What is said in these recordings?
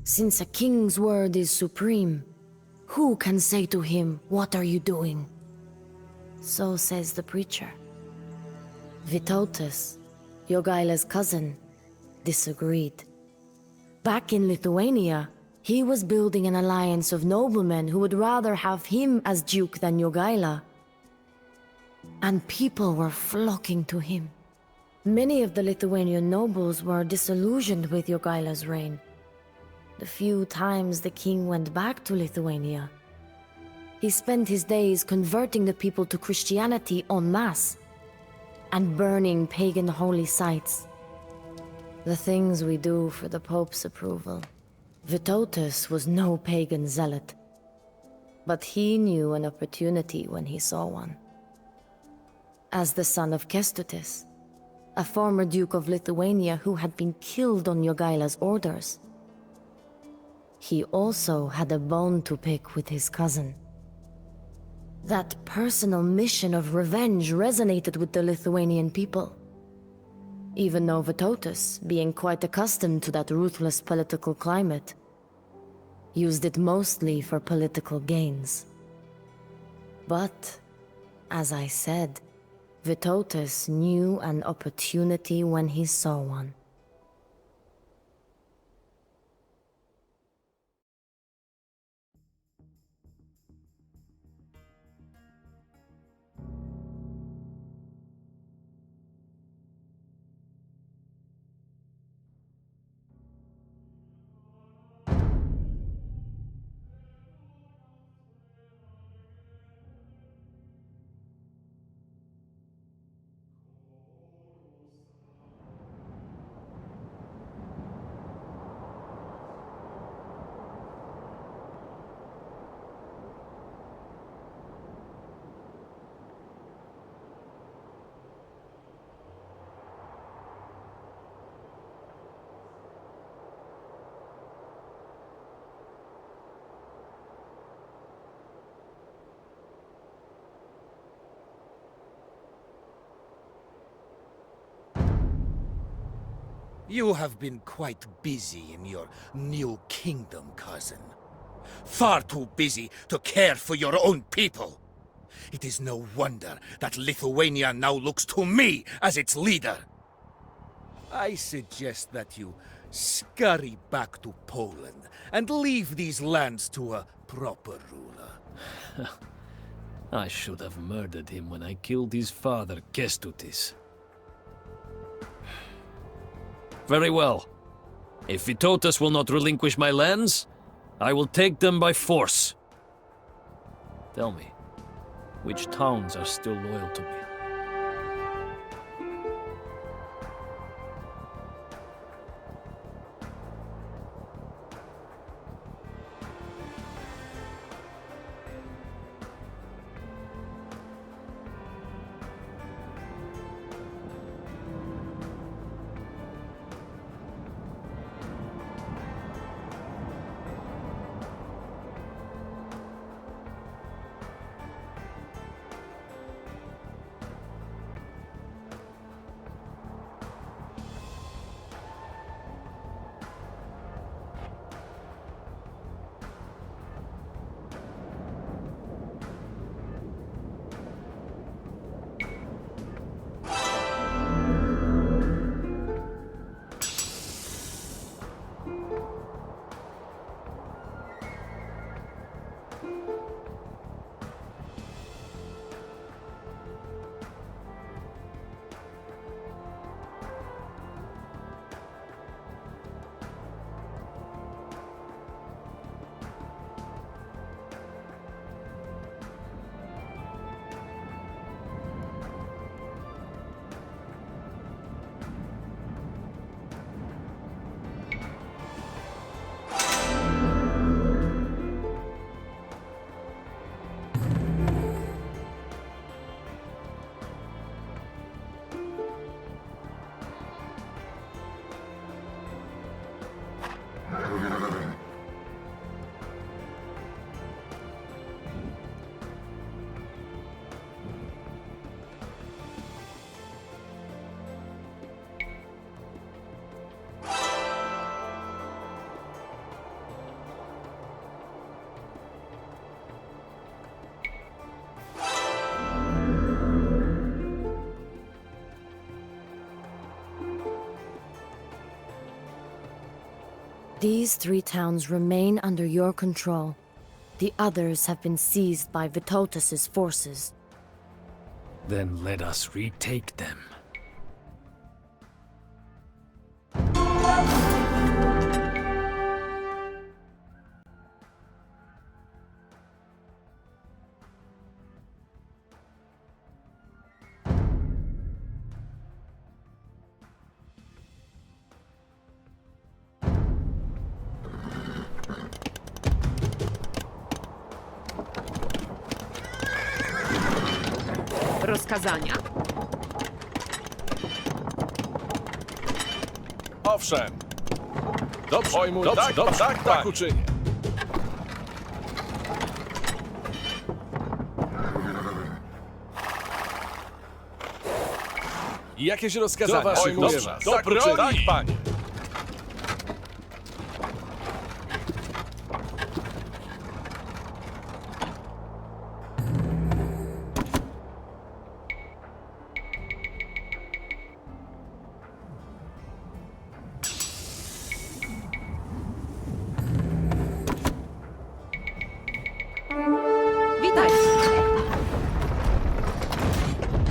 Since a king's word is supreme, who can say to him, "What are you doing?" So says the preacher. Vytautas, Jogaila's cousin, disagreed. Back in Lithuania, he was building an alliance of noblemen who would rather have him as duke than Jogaila. And people were flocking to him. Many of the Lithuanian nobles were disillusioned with Jogaila's reign. The few times the king went back to Lithuania, he spent his days converting the people to Christianity en masse and burning pagan holy sites. The things we do for the Pope's approval. Vytautas was no pagan zealot, but he knew an opportunity when he saw one. As the son of Kęstutis, a former Duke of Lithuania who had been killed on Jogaila's orders, he also had a bone to pick with his cousin. That personal mission of revenge resonated with the Lithuanian people. Even though Vytautas, being quite accustomed to that ruthless political climate, used it mostly for political gains. But, as I said, Vytautas knew an opportunity when he saw one. You have been quite busy in your new kingdom, cousin. Far too busy to care for your own people. It is no wonder that Lithuania now looks to me as its leader. I suggest that you scurry back to Poland and leave these lands to a proper ruler. I should have murdered him when I killed his father, Kęstutis. Very well. If Vytautas will not relinquish my lands, I will take them by force. Tell me, which towns are still loyal to me? These 3 towns remain under your control. The others have been seized by Vitotus's forces. Then let us retake them. Rozkazania? Owszem. Dobrze, dobrze, dobrze, tak uczynię. Jakieś rozkazania? Do waszych Dobrze, usług. do broni! Tak, panie. Witajcie.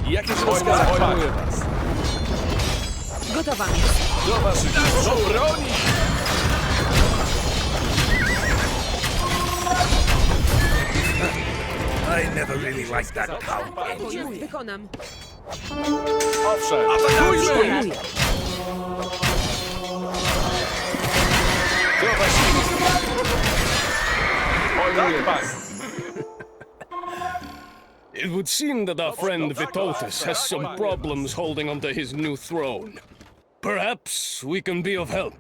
Jakieś rozkazania? Panie was. Gotowa jest. Do waszych usług. Do broni! I never really liked that town. Natychmiast wykonam. Owszem. Atakujmy! Pojmuję. Do waszych usług. Pojmuję was. It would seem that our friend Vitotus has some problems holding onto his new throne. Perhaps we can be of help.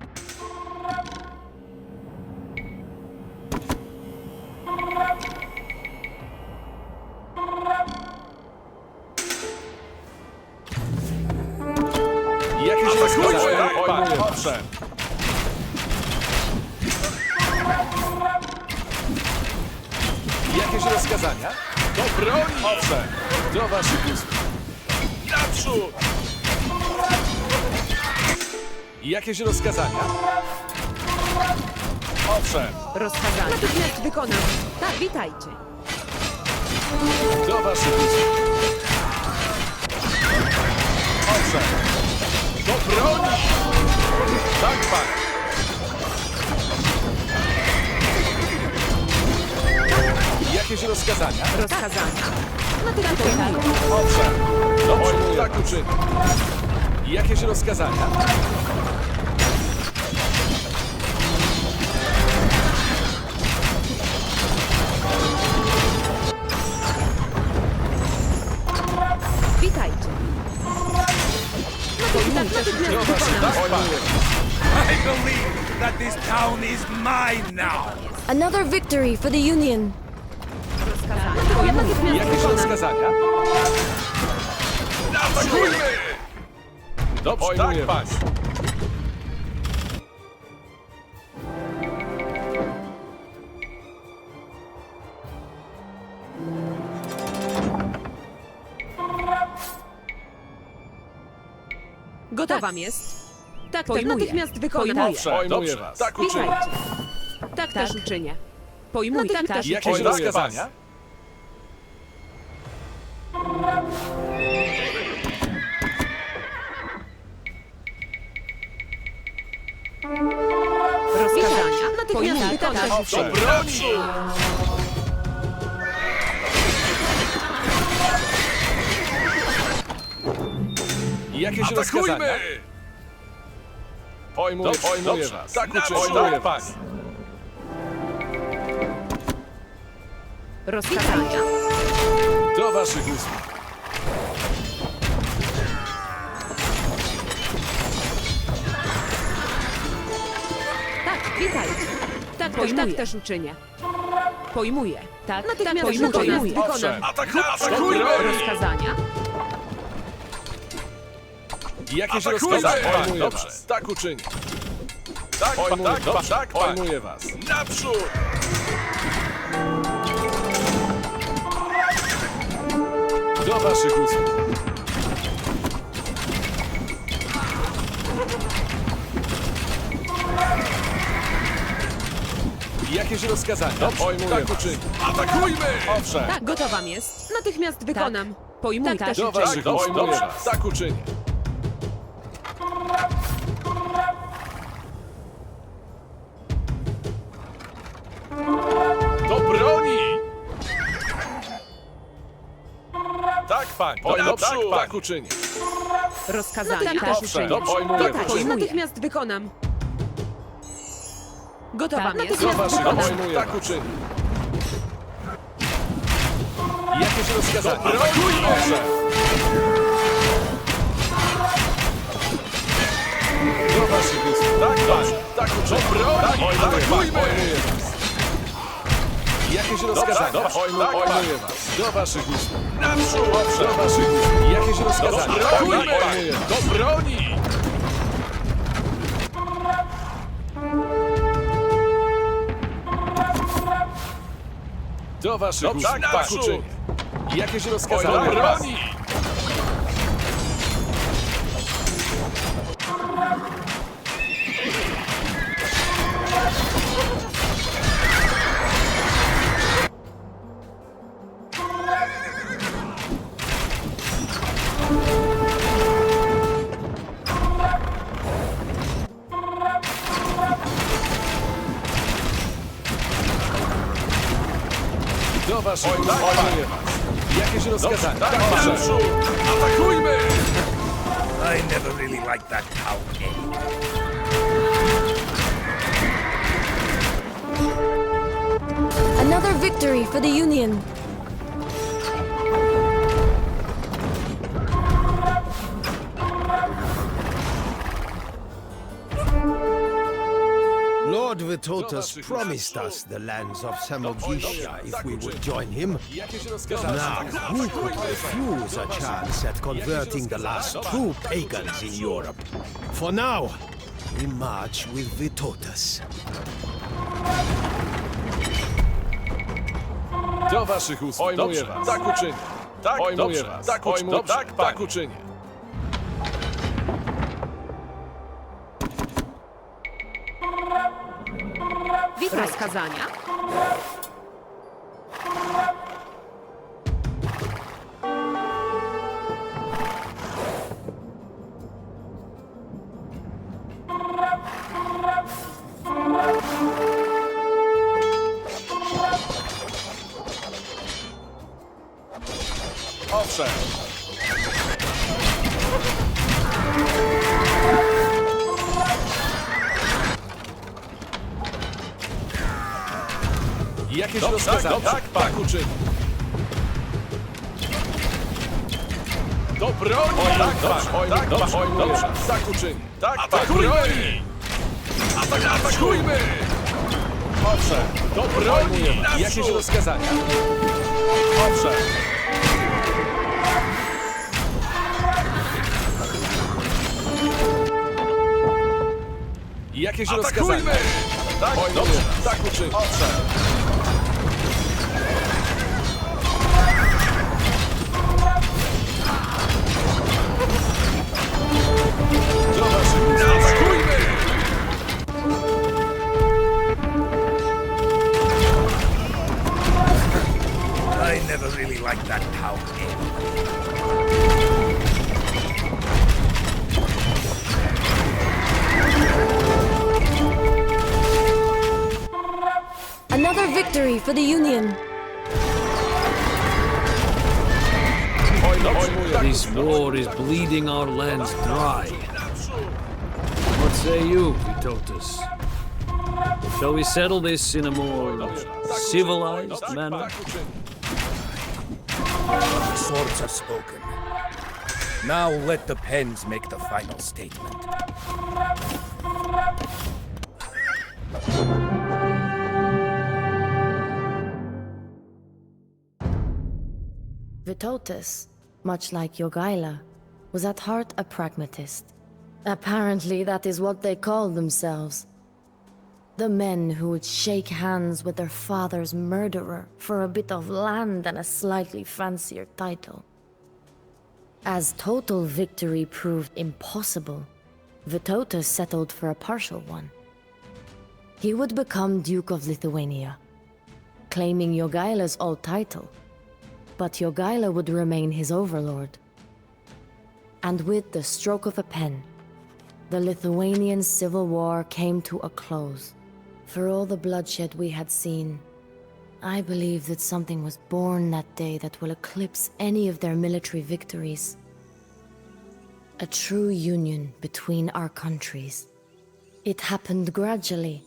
Jakieś rozkazania? Tak, panie. Owszem. Jakieś rozkazania? Do broni! Owszem. Do waszych usług. Naprzód! Jakieś rozkazania? Owszem. Rozkazania. Natychmiast wykonam. Tak, witajcie. Do waszych usług. Owszem. Do broni! Tak, panie. Jakieś rozkazania? Rozkazania. Natychmiast wykonam. Owszem. Dobrze, tak uczynię. Jakieś rozkazania? Witajcie. Natychmiast wykonam. Tak, panie. I believe that this town is mine now. Another victory for the Union! Rozkazania. Natychmiast Jakieś wykonam. rozkazania? Atakujmy! Dobrze, tak, panie. Gotowa jest. Tak, natychmiast wykonam. Owszem, dobrze, was. tak uczynię. Witajcie. Tak też uczynię. Pojmuję. Tak też Jakieś uczynię. rozkazania? Rozkazania. Natychmiast wykonam. Owszem, broni! Jakieś rozkazania? Pojmuję was. Tak uczynię. Tak, panie. Rozkazania. Do waszych usług. Tak, witajcie. Tak też uczynię. Pojmuję. Tak, natychmiast wykonam. Owszem, atakujmy! Rozkazania. Jakieś rozkazania? Pojmuję was. Tak uczynię. Tak, tak, pojmuję was. Naprzód! Do waszych usług. Jakieś rozkazania? Pojmuję tak uczynię. Atakujmy! Owszem. Tak, gotowa jest. Natychmiast wykonam. Pojmuj Do te życzenie. waszych ust. Dobrze, tak uczynię. Do broni! Tak, pani. Naprzód! Tak uczynię. Rozkazania. Owszem, życzenie. to pojmuję Tak, was. natychmiast wykonam. Gotowa jest. Do waszych wykonam. ust. Tak uczynię. Jakieś rozkazania? Atakujmy! Owszem. Do waszych ust. Tak, dobrze. Tak uczynię. Atakujmy! Jakieś rozkazania? Pojmuję was. Do waszych ust. Naprzód! Do waszych ust. Jakieś rozkazania? Pojmuję was. Do broni! Do waszych ust. Tak uczynię. Jakieś rozkazania? Do broni! Do waszych ust. Pojmuję was. Jakieś rozkazania? Tak, naprzód! Atakujmy! I never really liked that cow anyway. Another victory for the Union. Lord Vitotus promised us the lands of Samogitia if we would join him. Jakieś rozkazania? Now, who could refuse a chance at converting the last true pagans in Europe? For now, we march with Vitotus. Do waszych ust. Pojmuję was. Tak uczynię. Tak, pojmuję was. Tak uczynię. Tak uczynię. Rozkazania. Owszem. Jakieś rozkazania? Tak uczynię. Do broni! Pojmuję. Tak uczynię. Atakujmy! Atakujmy! Owszem. Do broni! Jakieś rozkazania? Owszem. Jakieś rozkazania? Tak, dobrze. Tak uczynię. Owszem. Do waszych ust. Atakujmy! I never really liked that cow anyway. Another victory for the Union. This war is bleeding our lands dry. What say you, Vitotus? Shall we settle this in a more civilized manner? The swords are spoken. Now let the pens make the final statement. Vitotus, much like Jogaila, was at heart a pragmatist. Apparently, that is what they called themselves. The men who would shake hands with their father's murderer for a bit of land and a slightly fancier title. As total victory proved impossible, Vitotus settled for a partial one. he would become Duke of Lithuania, claiming Jogaila's old title, but Jogaila would remain his overlord. And with the stroke of a pen, the Lithuanian civil war came to a close. For all the bloodshed we had seen, I believe that something was born that day that will eclipse any of their military victories. A true union between our countries. It happened gradually,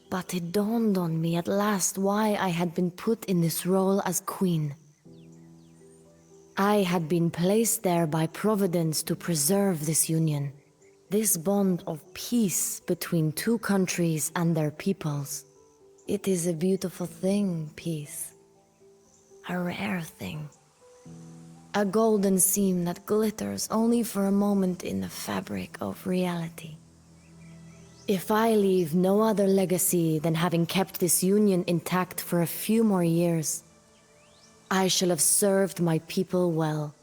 but it dawned on me at last why I had been put in this role as queen. I had been placed there by Providence to preserve this union, this bond of peace between two countries and their peoples. It is a beautiful thing, peace. A rare thing. A golden seam that glitters only for a moment in the fabric of reality. If I leave no other legacy than having kept this union intact for a few more years, I shall have served my people well,